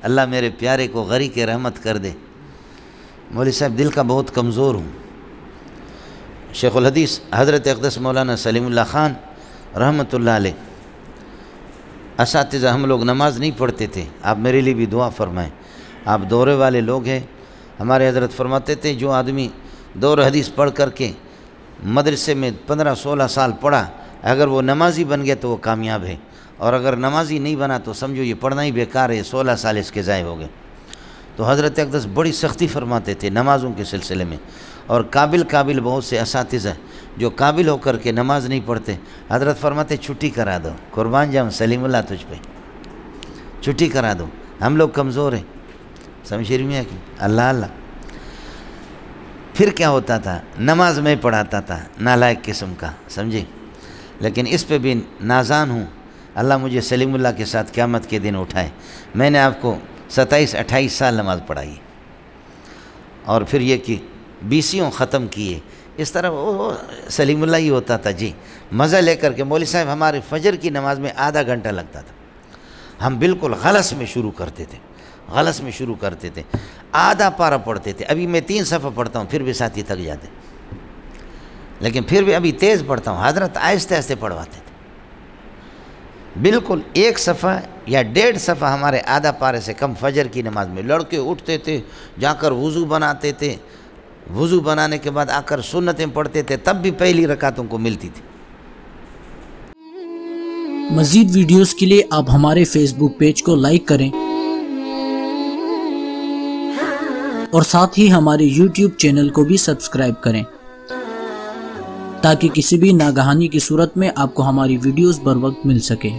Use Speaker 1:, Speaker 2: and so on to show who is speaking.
Speaker 1: اللہ میرے پیارے کو غریق رحمت کر دے۔ مولوی صاحب دل کا بہت کمزور ہوں۔ شیخ الحدیث حضرت اقدس مولانا سلیم اللہ خان رحمۃ اللہ علیہ اساتذہ، ہم لوگ نماز نہیں پڑھتے تھے، آپ میرے لیے بھی دعا فرمائیں، آپ دورے والے لوگ ہیں۔ ہمارے حضرت فرماتے تھے جو آدمی دور حدیث پڑھ کر کے مدرسے میں 15-16 سال پڑھا، اگر وہ نمازی بن گیا تو وہ کامیاب ہے، اور اگر نمازی نہیں بنا تو سمجھو یہ پڑھنا ہی بیکار ہے، 16 سال اس کے ضائع ہو گئے۔ تو حضرت اقدس بڑی سختی فرماتے تھے نمازوں کے سلسلے میں، اور قابل بہت سے اساتذہ جو قابل ہو کر کے نماز نہیں پڑھتے، حضرت فرماتے چھٹی کرا دو، قربان جاؤں سلیم اللہ تجھ پہ، چھٹی کرا دو، ہم لوگ کمزور ہیں۔ سمجھ رہی ہیں کہ اللہ پھر کیا ہوتا تھا، نماز میں پڑھاتا تھا، نالائق قسم کا، سمجھے، لیکن اس پہ بھی نازان ہوں، اللہ مجھے سلیم اللہ کے ساتھ قیامت کے دن اٹھائے۔ میں نے آپ کو 27-28 سال نماز پڑھائی، اور پھر یہ کہ 20 ختم کیے، اس طرح وہ سلیم اللہ ہی ہوتا تھا جی، مزہ لے کر کے۔ مولوی صاحب ہمارے فجر کی نماز میں آدھا گھنٹہ لگتا تھا، ہم بالکل غلس میں شروع کرتے تھے، آدھا پارہ پڑھتے تھے۔ ابھی میں 3 صفحہ پڑھتا ہوں پھر بھی ساتھی تھک جاتے، لیکن پھر بھی ابھی تیز پڑھتا ہوں، حضرت آہستہ پڑھواتے تھے، بالکل 1 صفحہ یا 1.5 صفحہ ہمارے آدھا پارے سے کم فجر کی نماز میں۔ لڑکے اٹھتے تھے، جا کر وضو بناتے تھے، وضو بنانے کے بعد آ کر سنتیں پڑھتے تھے، تب بھی پہلی رکعتوں کو ملتی تھی۔
Speaker 2: مزید ویڈیوز کے لیے آپ ہمارے فیس بک پیج کو لائک کریں اور ساتھ ہی ہمارے یوٹیوب چینل کو بھی سبسکرائب کریں تاکہ کسی بھی ناگہانی کی صورت میں آپ کو ہماری ویڈیوز بر وقت مل سکے۔